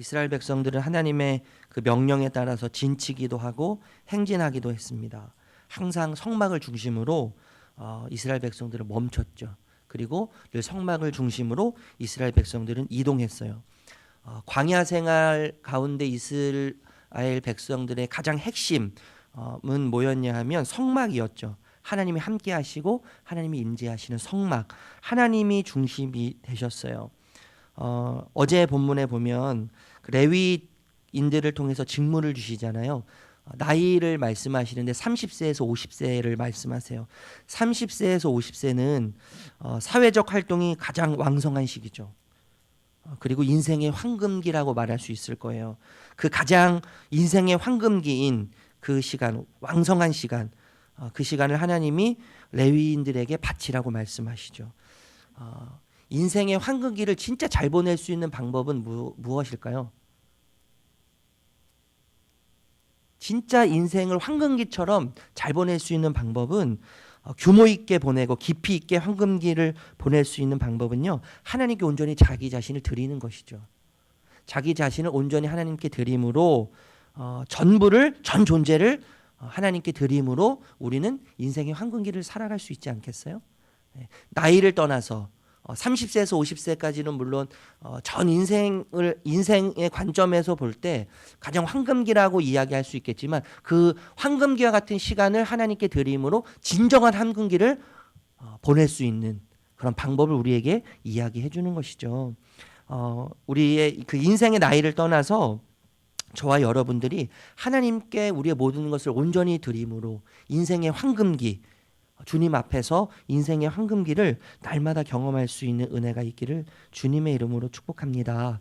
이스라엘 백성들은 하나님의 그 명령에 따라서 진치기도 하고 행진하기도 했습니다. 항상 성막을 중심으로 이스라엘 백성들은 멈췄죠. 그리고 늘 성막을 중심으로 이스라엘 백성들은 이동했어요. 광야 생활 가운데 이스라엘 백성들의 가장 핵심은 뭐였냐 하면 성막이었죠. 하나님이 함께 하시고 하나님이 임재하시는 성막, 하나님이 중심이 되셨어요. 어제 본문에 보면 그 레위인들을 통해서 직무를 주시잖아요. 나이를 말씀하시는데 30세에서 50세를 말씀하세요. 30세에서 50세는 사회적 활동이 가장 왕성한 시기죠. 그리고 인생의 황금기라고 말할 수 있을 거예요. 그 가장 인생의 황금기인 그 시간, 왕성한 시간, 그 시간을 하나님이 레위인들에게 바치라고 말씀하시죠. 인생의 황금기를 진짜 잘 보낼 수 있는 방법은 무엇일까요? 진짜 인생을 황금기처럼 잘 보낼 수 있는 방법은 규모 있게 보내고 깊이 있게 황금기를 보낼 수 있는 방법은요, 하나님께 온전히 자기 자신을 드리는 것이죠. 자기 자신을 온전히 하나님께 드림으로 전 존재를 하나님께 드림으로 우리는 인생의 황금기를 살아갈 수 있지 않겠어요? 나이를 떠나서 30세에서 50세까지는 물론 전 인생의 관점에서 볼 때 가장 황금기라고 이야기할 수 있겠지만, 그 황금기와 같은 시간을 하나님께 드림으로 진정한 황금기를 보낼 수 있는 그런 방법을 우리에게 이야기해 주는 것이죠. 우리의 그 인생의 나이를 떠나서 저와 여러분들이 하나님께 우리의 모든 것을 온전히 드림으로 인생의 황금기, 주님 앞에서 인생의 황금기를 날마다 경험할 수 있는 은혜가 있기를 주님의 이름으로 축복합니다.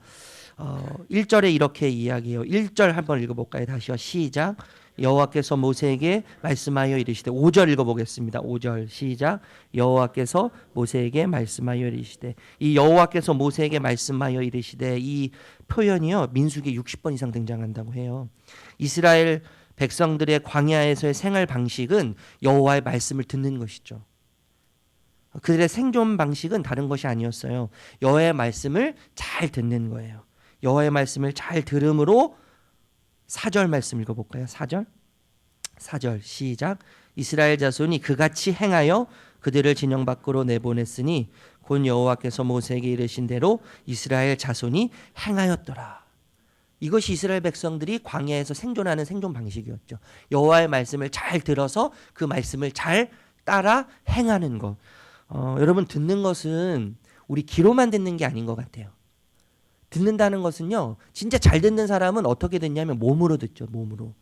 1절에 이렇게 이야기해요. 1절 한번 읽어볼까요? 다시요. 시작. 여호와께서 모세에게 말씀하여 이르시되, 5절 읽어보겠습니다. 5절 시작. 여호와께서 모세에게 말씀하여 이르시되, 이 여호와께서 모세에게 말씀하여 이르시되, 이 표현이요 민수기 60번 이상 등장한다고 해요. 이스라엘 백성들의 광야에서의 생활 방식은 여호와의 말씀을 듣는 것이죠. 그들의 생존 방식은 다른 것이 아니었어요. 여호와의 말씀을 잘 듣는 거예요. 여호와의 말씀을 잘 들음으로 4절 말씀 읽어볼까요? 4절 시작. 이스라엘 자손이 그같이 행하여 그들을 진영 밖으로 내보냈으니 곧 여호와께서 모세에게 이르신 대로 이스라엘 자손이 행하였더라. 이것이 이스라엘 백성들이 광야에서 생존하는 생존 방식이었죠. 여호와의 말씀을 잘 들어서 그 말씀을 잘 따라 행하는 것. 여러분, 듣는 것은 우리 귀로만 듣는 게 아닌 것 같아요. 듣는다는 것은요, 진짜 잘 듣는 사람은 어떻게 듣냐면 몸으로 듣죠. 몸으로.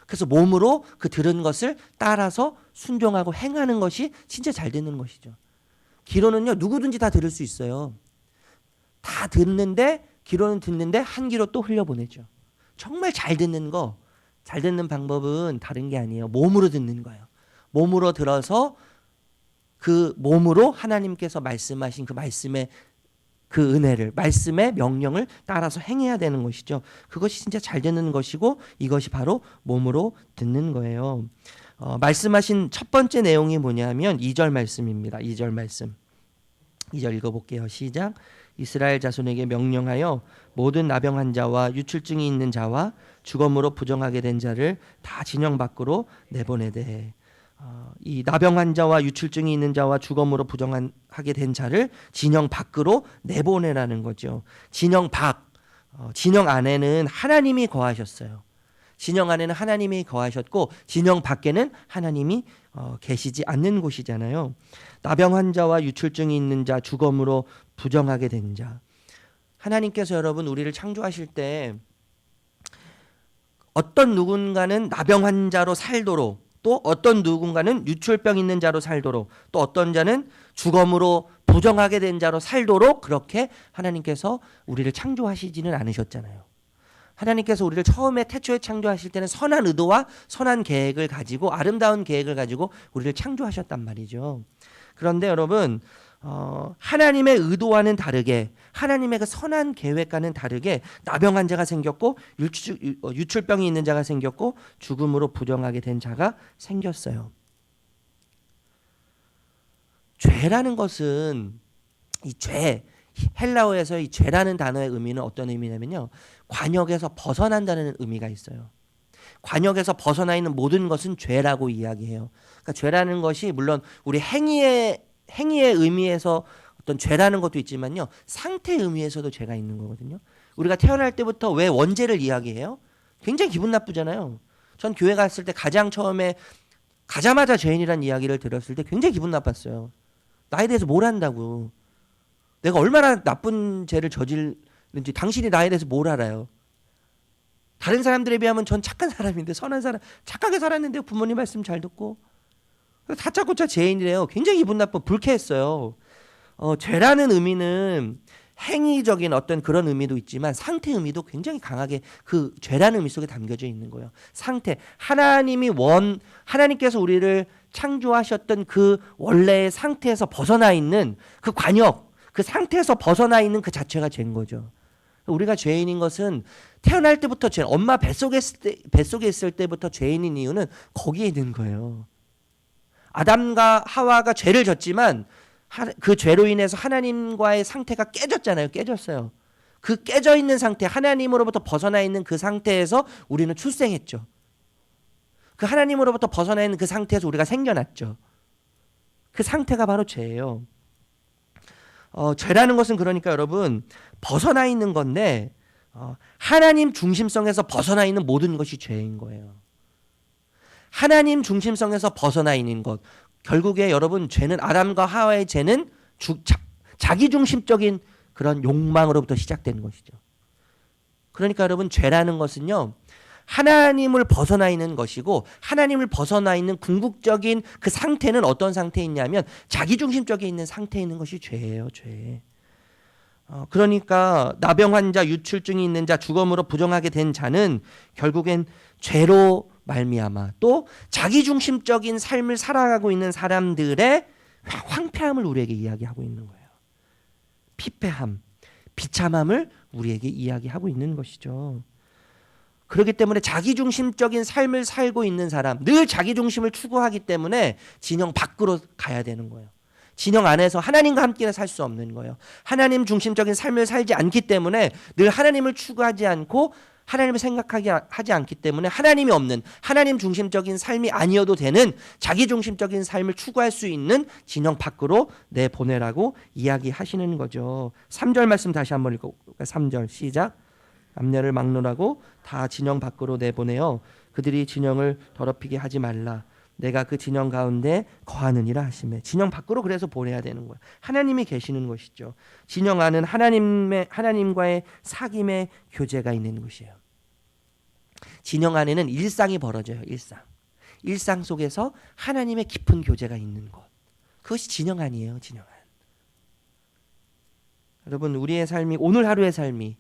그래서 몸으로 그 들은 것을 따라서 순종하고 행하는 것이 진짜 잘 듣는 것이죠. 귀로는요, 누구든지 다 들을 수 있어요. 다 듣는데, 귀로는 듣는데 한 귀로 또 흘려보내죠. 정말 잘 듣는 거, 잘 듣는 방법은 다른 게 아니에요. 몸으로 듣는 거예요. 몸으로 들어서 그 몸으로 하나님께서 말씀하신 그 말씀의 그 은혜를, 말씀의 명령을 따라서 행해야 되는 것이죠. 그것이 진짜 잘 듣는 것이고, 이것이 바로 몸으로 듣는 거예요. 말씀하신 첫 번째 내용이 뭐냐면 2절 말씀입니다. 2절 말씀. 2절 읽어볼게요. 시작. 이스라엘 자손에게 명령하여 모든 나병한 자와 유출증이 있는 자와 주검으로 부정하게 된 자를 다 진영 밖으로 내보내되. 이 나병한 자와 유출증이 있는 자와 주검으로 부정하게 된 자를 진영 밖으로 내보내라는 거죠. 진영 밖, 진영 안에는 하나님이 거하셨어요. 진영 안에는 하나님이 거하셨고, 진영 밖에는 하나님이 계시지 않는 곳이잖아요. 나병 자와 유출증이 있는 자, 주검으로 부정하게 된 자. 하나님께서 여러분 우리를 창조하실 때 어떤 누군가는 나병 환자로 살도록, 또 어떤 누군가는 유출병 있는 자로 살도록, 또 어떤 자는 주검으로 부정하게 된 자로 살도록 그렇게 하나님께서 우리를 창조하시지는 않으셨잖아요. 하나님께서 우리를 처음에 태초에 창조하실 때는 선한 의도와 선한 계획을 가지고, 아름다운 계획을 가지고 우리를 창조하셨단 말이죠. 그런데 여러분, 하나님의 의도와는 다르게, 하나님의 그 선한 계획과는 다르게 나병 환자가 생겼고, 유출병이 있는 자가 생겼고, 죽음으로 부정하게 된 자가 생겼어요. 죄라는 것은, 이 죄, 헬라어에서 이 죄라는 단어의 의미는 어떤 의미냐면요. 관역에서 벗어난다는 의미가 있어요. 관역에서 벗어나 있는 모든 것은 죄라고 이야기해요. 그러니까 죄라는 것이 물론 우리 행위의 의미에서 어떤 죄라는 것도 있지만요. 상태의 의미에서도 죄가 있는 거거든요. 우리가 태어날 때부터 왜 원죄를 이야기해요? 굉장히 기분 나쁘잖아요. 전 교회 갔을 때 가장 처음에 가자마자 죄인이라는 이야기를 들었을 때 굉장히 기분 나빴어요. 나에 대해서 뭘 안다고. 내가 얼마나 나쁜 죄를 저질는지 당신이 나에 대해서 뭘 알아요. 다른 사람들에 비하면 전 착한 사람인데 선한 사람 착하게 살았는데 부모님 말씀 잘 듣고 다짜고짜 죄인이래요. 굉장히 기분 나빠 불쾌했어요. 죄라는 의미는 행위적인 어떤 그런 의미도 있지만 상태 의미도 굉장히 강하게 그 죄라는 의미 속에 담겨져 있는 거예요. 상태 하나님께서 우리를 창조하셨던 그 원래의 상태에서 벗어나 있는 그 관역 그 상태에서 벗어나 있는 그 자체가 죄인 거죠. 우리가 죄인인 것은 태어날 때부터 엄마 뱃속에 있을 때부터 죄인인 이유는 거기에 있는 거예요. 아담과 하와가 죄를 졌지만 그 죄로 인해서 하나님과의 상태가 깨졌잖아요. 깨졌어요. 그 깨져 있는 상태, 하나님으로부터 벗어나 있는 그 상태에서 우리는 출생했죠. 그 하나님으로부터 벗어나 있는 그 상태에서 우리가 생겨났죠. 그 상태가 바로 죄예요. 죄라는 것은 그러니까 여러분 벗어나 있는 건데 하나님 중심성에서 벗어나 있는 모든 것이 죄인 거예요. 하나님 중심성에서 벗어나 있는 것. 결국에 여러분 죄는 아담과 하와의 죄는 자기 중심적인 그런 욕망으로부터 시작된 것이죠. 그러니까 여러분 죄라는 것은요. 하나님을 벗어나 있는 것이고 하나님을 벗어나 있는 궁극적인 그 상태는 어떤 상태에 있냐면 자기 중심적인 있는 상태에 있는 것이 죄예요. 죄. 그러니까 나병 환자, 유출증이 있는 자, 주검으로 부정하게 된 자는 결국엔 죄로 말미암아 또 자기 중심적인 삶을 살아가고 있는 사람들의 황폐함을 우리에게 이야기하고 있는 거예요. 피폐함, 비참함을 우리에게 이야기하고 있는 것이죠. 그렇기 때문에 자기 중심적인 삶을 살고 있는 사람, 늘 자기 중심을 추구하기 때문에 진영 밖으로 가야 되는 거예요. 진영 안에서 하나님과 함께 살 수 없는 거예요. 하나님 중심적인 삶을 살지 않기 때문에 늘 하나님을 추구하지 않고 하나님을 생각하지 않기 때문에 하나님이 없는 하나님 중심적인 삶이 아니어도 되는 자기 중심적인 삶을 추구할 수 있는 진영 밖으로 내보내라고 이야기하시는 거죠. 3절 말씀 다시 한번 읽어볼까요? 3절 시작. 남녀를 막론하고 다 진영 밖으로 내보내어 그들이 진영을 더럽히게 하지 말라. 내가 그 진영 가운데 거하느니라 하시매. 진영 밖으로 그래서 보내야 되는 거예요. 하나님이 계시는 것이죠. 진영 안은 하나님과의 사귐의 교제가 있는 곳이에요. 진영 안에는 일상이 벌어져요. 일상 속에서 하나님의 깊은 교제가 있는 것. 그것이 진영 안이에요. 진영 안. 여러분 우리의 삶이 오늘 하루의 삶이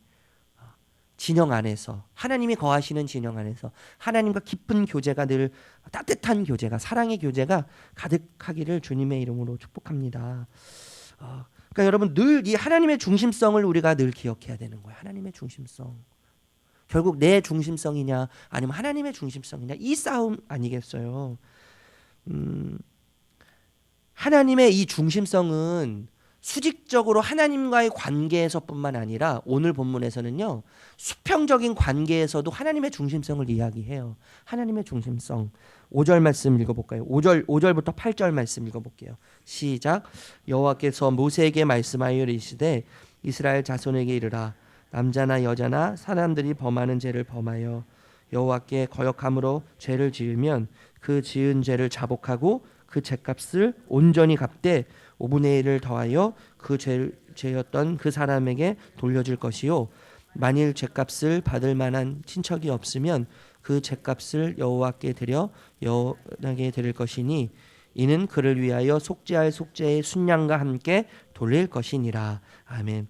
진영 안에서 하나님이 거하시는 진영 안에서 하나님과 깊은 교제가 늘 따뜻한 교제가 사랑의 교제가 가득하기를 주님의 이름으로 축복합니다. 그러니까 여러분 늘 이 하나님의 중심성을 우리가 늘 기억해야 되는 거예요. 하나님의 중심성. 결국 내 중심성이냐 아니면 하나님의 중심성이냐 이 싸움 아니겠어요. 하나님의 이 중심성은 수직적으로 하나님과의 관계에서뿐만 아니라 오늘 본문에서는요. 수평적인 관계에서도 하나님의 중심성을 이야기해요. 하나님의 중심성. 5절 말씀 읽어볼까요? 5절부터 8절 말씀 읽어볼게요. 시작. 여호와께서 모세에게 말씀하여 이르시되 이스라엘 자손에게 이르라. 남자나 여자나 사람들이 범하는 죄를 범하여 여호와께 거역함으로 죄를 지으면 그 지은 죄를 자복하고 그 죄값을 온전히 갚되 5분의 1을 더하여 그 죄였던 그 사람에게 돌려줄 것이요 만일 죄값을 받을 만한 친척이 없으면 그 죄값을 여호와께 드려 여호와께 드릴 것이니 이는 그를 위하여 속죄할 속죄의 순양과 함께 돌릴 것이니라. 아멘.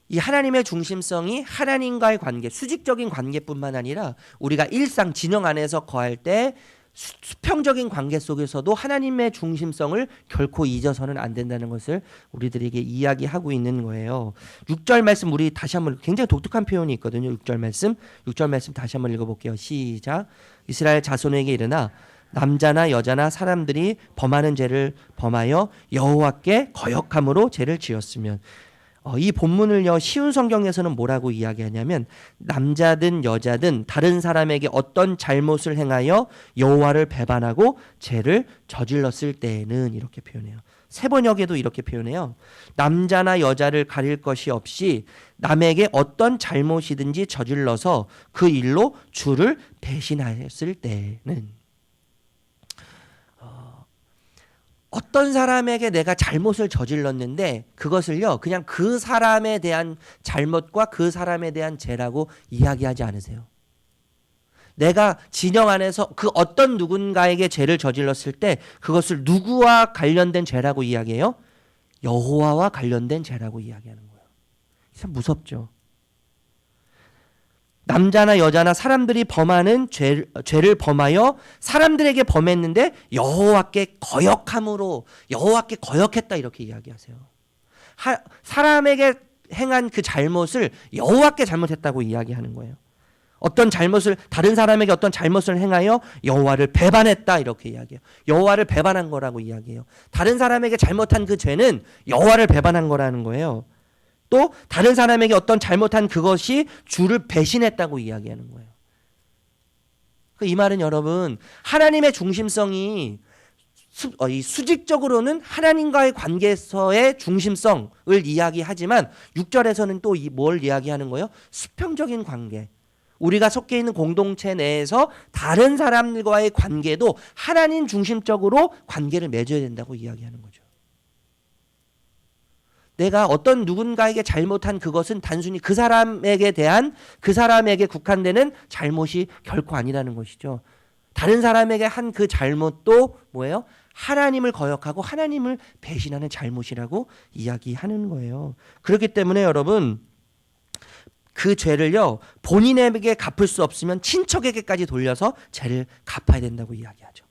이 하나님의 중심성이 하나님과의 관계, 수직적인 관계뿐만 아니라 우리가 일상 진영 안에서 거할 때 수평적인 관계 속에서도 하나님의 중심성을 결코 잊어서는 안 된다는 것을 우리들에게 이야기하고 있는 거예요. 6절 말씀 우리 다시 한번 굉장히 독특한 표현이 있거든요. 6절 말씀 다시 한번 읽어볼게요. 시작. 이스라엘 자손에게 이르나 남자나 여자나 사람들이 범하는 죄를 범하여 여호와께 거역함으로 죄를 지었으면. 이 본문을요, 쉬운 성경에서는 뭐라고 이야기하냐면, 남자든 여자든 다른 사람에게 어떤 잘못을 행하여 여호와를 배반하고 죄를 저질렀을 때에는, 이렇게 표현해요. 세번역에도 이렇게 표현해요. 남자나 여자를 가릴 것이 없이 남에게 어떤 잘못이든지 저질러서 그 일로 주를 배신하였을 때는. 어떤 사람에게 내가 잘못을 저질렀는데 그것을요, 그냥 그 사람에 대한 잘못과 그 사람에 대한 죄라고 이야기하지 않으세요. 내가 진영 안에서 그 어떤 누군가에게 죄를 저질렀을 때 그것을 누구와 관련된 죄라고 이야기해요? 여호와와 관련된 죄라고 이야기하는 거예요. 참 무섭죠. 남자나 여자나 사람들이 범하는 죄를 범하여 사람들에게 범했는데 여호와께 거역함으로, 여호와께 거역했다, 이렇게 이야기하세요. 사람에게 행한 그 잘못을 여호와께 잘못했다고 이야기하는 거예요. 어떤 잘못을, 다른 사람에게 어떤 잘못을 행하여 여호와를 배반했다, 이렇게 이야기해요. 여호와를 배반한 거라고 이야기해요. 다른 사람에게 잘못한 그 죄는 여호와를 배반한 거라는 거예요. 또 다른 사람에게 어떤 잘못한 그것이 주를 배신했다고 이야기하는 거예요. 이 말은 여러분, 하나님의 중심성이 수직적으로는 하나님과의 관계에서의 중심성을 이야기하지만 6절에서는 또 뭘 이야기하는 거예요? 수평적인 관계. 우리가 속해 있는 공동체 내에서 다른 사람들과의 관계도 하나님 중심적으로 관계를 맺어야 된다고 이야기하는 거죠. 내가 어떤 누군가에게 잘못한 그것은 단순히 그 사람에게 대한, 그 사람에게 국한되는 잘못이 결코 아니라는 것이죠. 다른 사람에게 한 그 잘못도 뭐예요? 하나님을 거역하고 하나님을 배신하는 잘못이라고 이야기하는 거예요. 그렇기 때문에 여러분, 그 죄를요, 본인에게 갚을 수 없으면 친척에게까지 돌려서 죄를 갚아야 된다고 이야기하죠.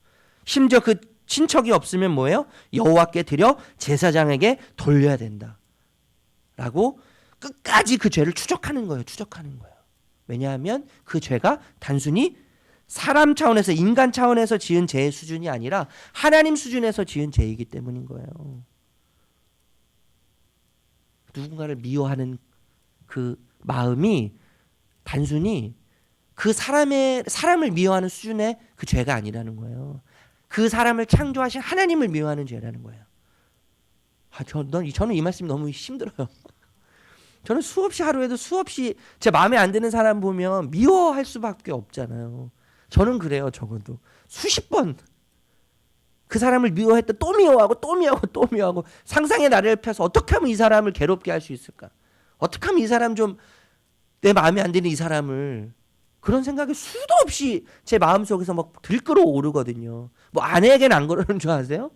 심지어 그 친척이 없으면 뭐예요? 여호와께 드려 제사장에게 돌려야 된다 라고 끝까지 그 죄를 추적하는 거예요. 추적하는 거예요. 왜냐하면 그 죄가 단순히 사람 차원에서, 인간 차원에서 지은 죄의 수준이 아니라 하나님 수준에서 지은 죄이기 때문인 거예요. 누군가를 미워하는 그 마음이 단순히 그 사람을 미워하는 수준의 그 죄가 아니라는 거예요. 그 사람을 창조하신 하나님을 미워하는 죄라는 거예요. 저는 이 말씀이 너무 힘들어요. 저는 하루에도 수없이 제 마음에 안 드는 사람 보면 미워할 수밖에 없잖아요. 저는 그래요. 적어도 수십 번 그 사람을 미워했다 또 미워하고 또 미워하고 또 미워하고, 상상의 나래를 펴서 어떻게 하면 이 사람을 괴롭게 할 수 있을까? 어떻게 하면 이 사람 좀, 내 마음에 안 드는 이 사람을, 그런 생각이 수도 없이 제 마음속에서 막 들끓어 오르거든요. 뭐 아내에게는 안 그러는 줄 아세요?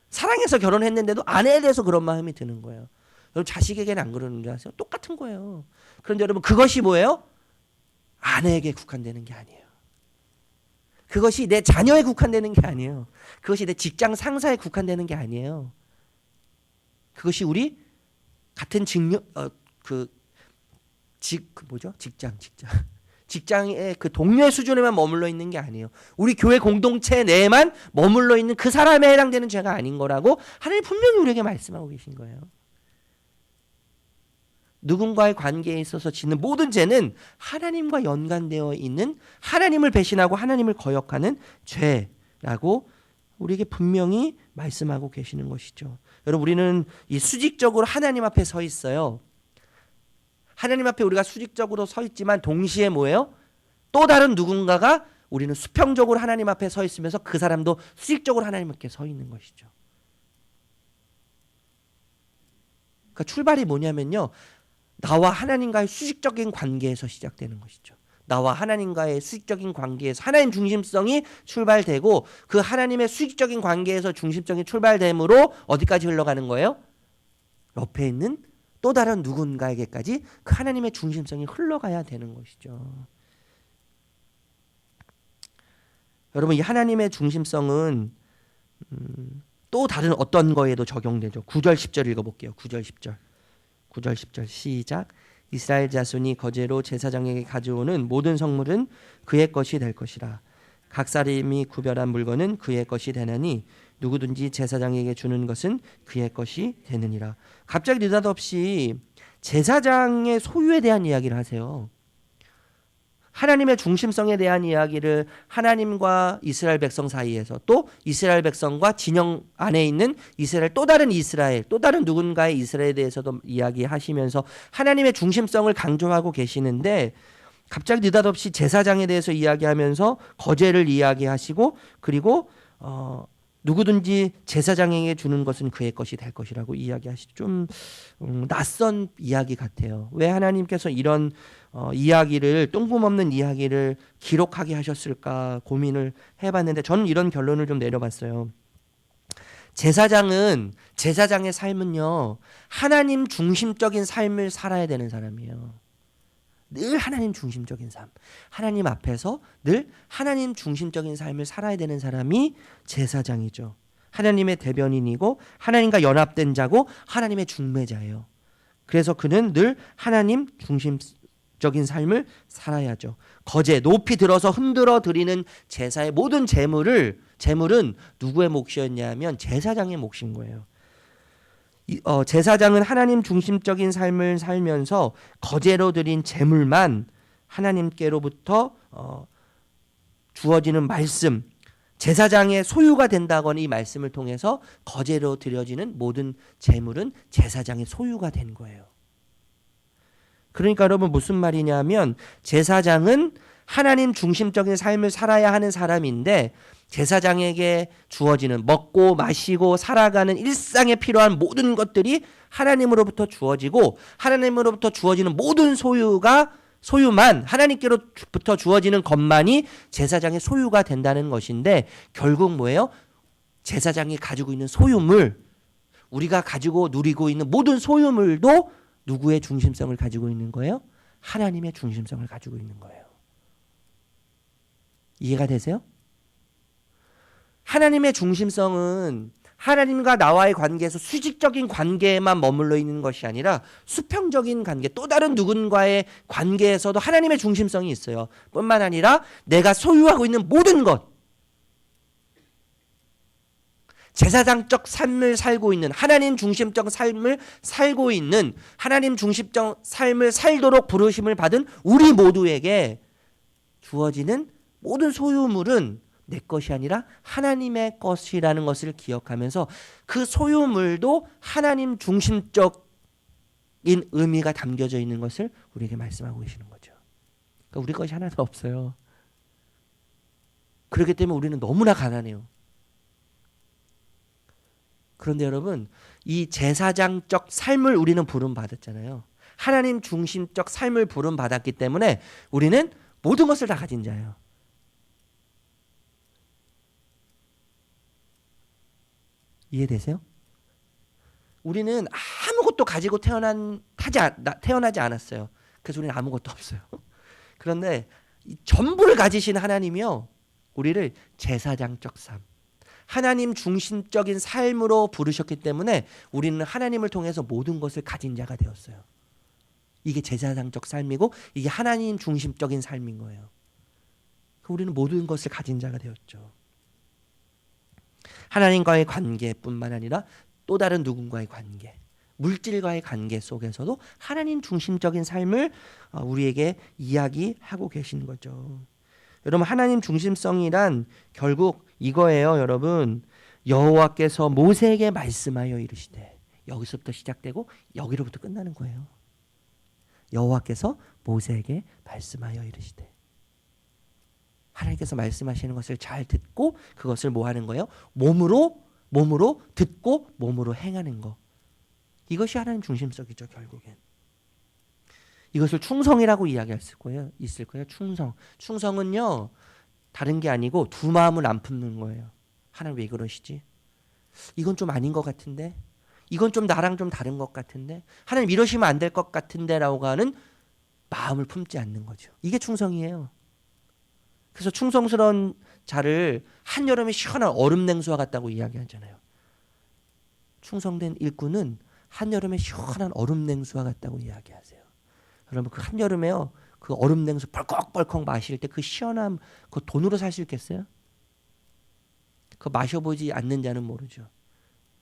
사랑해서 결혼했는데도 아내에 대해서 그런 마음이 드는 거예요. 여러분, 자식에게는 안 그러는 줄 아세요? 똑같은 거예요. 그런데 여러분, 그것이 뭐예요? 아내에게 국한되는 게 아니에요. 그것이 내 자녀에 국한되는 게 아니에요. 그것이 내 직장 상사에 국한되는 게 아니에요. 그것이 우리 같은 직장의 그 동료의 수준에만 머물러 있는 게 아니에요. 우리 교회 공동체 내에만 머물러 있는 그 사람에 해당되는 죄가 아닌 거라고 하나님 분명히 우리에게 말씀하고 계신 거예요. 누군가의 관계에 있어서 짓는 모든 죄는 하나님과 연관되어 있는, 하나님을 배신하고 하나님을 거역하는 죄라고 우리에게 분명히 말씀하고 계시는 것이죠. 여러분, 우리는 이 수직적으로 하나님 앞에 서 있어요. 하나님 앞에 우리가 수직적으로 서 있지만 동시에 뭐예요? 또 다른 누군가가, 우리는 수평적으로 하나님 앞에 서 있으면서 그 사람도 수직적으로 하나님 앞에 서 있는 것이죠. 그러니까 출발이 뭐냐면요, 나와 하나님과의 수직적인 관계에서 시작되는 것이죠. 나와 하나님과의 수직적인 관계에서 하나님 중심성이 출발되고, 그 하나님의 수직적인 관계에서 중심성이 출발됨으로 어디까지 흘러가는 거예요? 옆에 있는 또 다른 누군가에게까지 그 하나님의 중심성이 흘러가야 되는 것이죠. 여러분, 이 하나님의 중심성은 또 다른 어떤 거에도 적용되죠. 9절 10절 읽어볼게요. 9절 10절 시작. 이스라엘 자손이 거제로 제사장에게 가져오는 모든 성물은 그의 것이 될 것이라. 각 사람이 구별한 물건은 그의 것이 되나니 누구든지 제사장에게 주는 것은 그의 것이 되느니라. 갑자기 느닷없이 제사장의 소유에 대한 이야기를 하세요. 하나님의 중심성에 대한 이야기를 하나님과 이스라엘 백성 사이에서, 또 이스라엘 백성과 진영 안에 있는 이스라엘, 또 다른 이스라엘, 또 다른 누군가의 이스라엘에 대해서도 이야기하시면서 하나님의 중심성을 강조하고 계시는데, 갑자기 느닷없이 제사장에 대해서 이야기하면서 거제를 이야기하시고, 그리고 누구든지 제사장에게 주는 것은 그의 것이 될 것이라고 이야기하시죠. 좀 낯선 이야기 같아요. 왜 하나님께서 이런 이야기를, 뜬금없는 이야기를 기록하게 하셨을까 고민을 해봤는데, 저는 이런 결론을 좀 내려봤어요. 제사장의 삶은요, 하나님 중심적인 삶을 살아야 되는 사람이에요. 늘 하나님 중심적인 삶, 하나님 앞에서 늘 하나님 중심적인 삶을 살아야 되는 사람이 제사장이죠. 하나님의 대변인이고 하나님과 연합된 자고 하나님의 중매자예요. 그래서 그는 늘 하나님 중심적인 삶을 살아야죠. 거제, 높이 들어서 흔들어 드리는 제사의 모든 제물은 누구의 몫이었냐면 제사장의 몫인 거예요. 제사장은 하나님 중심적인 삶을 살면서 거제로 드린 제물만 하나님께로부터 주어지는 말씀, 제사장의 소유가 된다거니 이 말씀을 통해서 거제로 드려지는 모든 제물은 제사장의 소유가 된 거예요. 그러니까 여러분 무슨 말이냐면, 제사장은 하나님 중심적인 삶을 살아야 하는 사람인데, 제사장에게 주어지는, 먹고 마시고 살아가는 일상에 필요한 모든 것들이 하나님으로부터 주어지고, 하나님으로부터 주어지는 모든 소유만, 하나님께로부터 주어지는 것만이 제사장의 소유가 된다는 것인데, 결국 뭐예요? 제사장이 가지고 있는 소유물, 우리가 가지고 누리고 있는 모든 소유물도 누구의 중심성을 가지고 있는 거예요? 하나님의 중심성을 가지고 있는 거예요. 이해가 되세요? 하나님의 중심성은 하나님과 나와의 관계에서 수직적인 관계에만 머물러 있는 것이 아니라 수평적인 관계, 또 다른 누군가의 관계에서도 하나님의 중심성이 있어요. 뿐만 아니라 내가 소유하고 있는 모든 것, 제사장적 삶을 살고 있는, 하나님 중심적 삶을 살고 있는, 하나님 중심적 삶을 살도록 부르심을 받은 우리 모두에게 주어지는 모든 소유물은 내 것이 아니라 하나님의 것이라는 것을 기억하면서, 그 소유물도 하나님 중심적인 의미가 담겨져 있는 것을 우리에게 말씀하고 계시는 거죠. 그러니까 우리 것이 하나도 없어요. 그렇기 때문에 우리는 너무나 가난해요. 그런데 여러분, 이 제사장적 삶을 우리는 부름받았잖아요. 하나님 중심적 삶을 부름받았기 때문에 우리는 모든 것을 다 가진 자예요. 이해되세요? 우리는 아무것도 가지고 태어나지 않았어요. 그래서 우리는 아무것도 없어요. 그런데 전부를 가지신 하나님이요, 우리를 제사장적 삶, 하나님 중심적인 삶으로 부르셨기 때문에 우리는 하나님을 통해서 모든 것을 가진 자가 되었어요. 이게 제사장적 삶이고 이게 하나님 중심적인 삶인 거예요. 우리는 모든 것을 가진 자가 되었죠. 하나님과의 관계뿐만 아니라 또 다른 누군가의 관계, 물질과의 관계 속에서도 하나님 중심적인 삶을 우리에게 이야기하고 계신 거죠. 여러분, 하나님 중심성이란 결국 이거예요. 여러분, 여호와께서 모세에게 말씀하여 이르시되, 여기서부터 시작되고 여기로부터 끝나는 거예요. 여호와께서 모세에게 말씀하여 이르시되, 하나님께서 말씀하시는 것을 잘 듣고 그것을 뭐 하는 거예요? 몸으로 듣고 몸으로 행하는 거. 이것이 하나님 중심성이죠. 결국엔 이것을 충성이라고 이야기할 있을 거예요. 충성은요, 다른 게 아니고 두 마음을 안 품는 거예요. 하나님 왜 그러시지? 이건 좀 아닌 것 같은데, 이건 좀 나랑 좀 다른 것 같은데, 하나님 이러시면 안 될 것 같은데 라고 하는 마음을 품지 않는 거죠. 이게 충성이에요. 그래서 충성스러운 자를 한여름에 시원한 얼음 냉수와 같다고 이야기하잖아요. 충성된 일꾼은 한여름에 시원한 얼음 냉수와 같다고 이야기하세요. 여러분, 그 한여름에요, 그 얼음 냉수 벌컥벌컥 마실 때 그 시원함, 그 돈으로 살 수 있겠어요? 그 마셔보지 않는 자는 모르죠.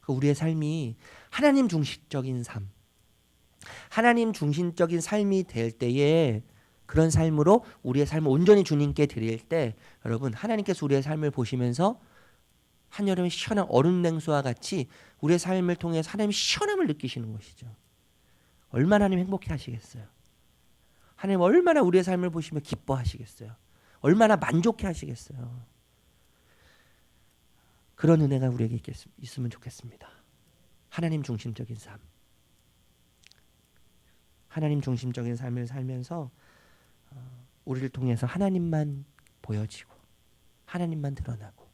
그 우리의 삶이 하나님 중심적인 삶, 하나님 중심적인 삶이 될 때에 그런 삶으로 우리의 삶을 온전히 주님께 드릴 때 여러분 하나님께서 우리의 삶을 보시면서 한여름의 시원한 얼음 냉수와 같이 우리의 삶을 통해서 하나님의 시원함을 느끼시는 것이죠. 얼마나 하나님 행복해 하시겠어요. 하나님 얼마나 우리의 삶을 보시며 기뻐하시겠어요. 얼마나 만족해 하시겠어요. 그런 은혜가 우리에게 있으면 좋겠습니다. 하나님 중심적인 삶. 하나님 중심적인 삶을 살면서 우리를 통해서 하나님만 보여지고 하나님만 드러나고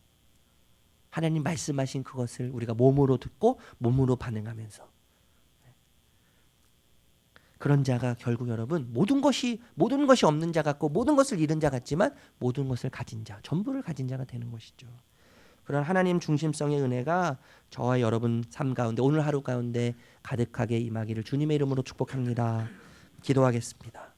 하나님 말씀하신 그것을 우리가 몸으로 듣고 몸으로 반응하면서 그런 자가 결국 여러분 모든 것이 없는 자 같고 모든 것을 잃은 자 같지만 모든 것을 가진 자, 전부를 가진 자가 되는 것이죠. 그런 하나님 중심성의 은혜가 저와 여러분 삶 가운데 오늘 하루 가운데 가득하게 임하기를 주님의 이름으로 축복합니다. 기도하겠습니다.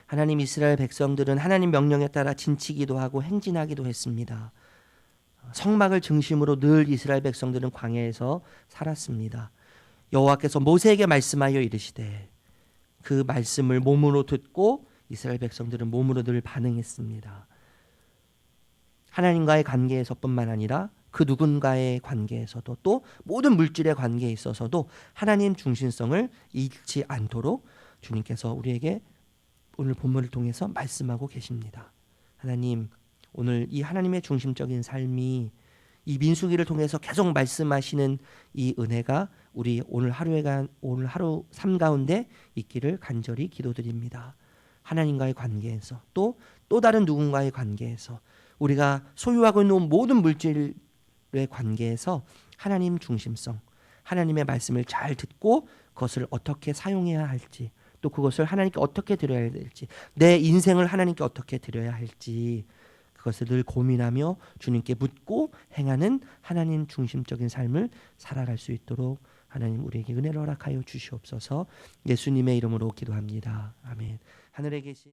하나님 이스라엘 백성들은 하나님 명령에 따라 진치기도 하고 행진하기도 했습니다. 성막을 중심으로 늘 이스라엘 백성들은 광야에서 살았습니다. 여호와께서 모세에게 말씀하여 이르시되 그 말씀을 몸으로 듣고 이스라엘 백성들은 몸으로 늘 반응했습니다. 하나님과의 관계에서뿐만 아니라 그 누군가의 관계에서도 또 모든 물질의 관계에 있어서도 하나님 중심성을 잃지 않도록 주님께서 우리에게 오늘 본문을 통해서 말씀하고 계십니다. 하나님 오늘 이 하나님의 중심적인 삶이 이 민수기를 통해서 계속 말씀하시는 이 은혜가 우리 오늘 하루 삶 가운데 있기를 간절히 기도드립니다. 하나님과의 관계에서 또 다른 누군가의 관계에서 우리가 소유하고 있는 모든 물질의 관계에서 하나님 중심성, 하나님의 말씀을 잘 듣고 그것을 어떻게 사용해야 할지 또 그것을 하나님께 어떻게 드려야 될지 내 인생을 하나님께 어떻게 드려야 할지 그것을 늘 고민하며 주님께 묻고 행하는 하나님 중심적인 삶을 살아갈 수 있도록 하나님 우리에게 은혜를 허락하여 주시옵소서. 예수님의 이름으로 기도합니다. 아멘. 하늘에 계신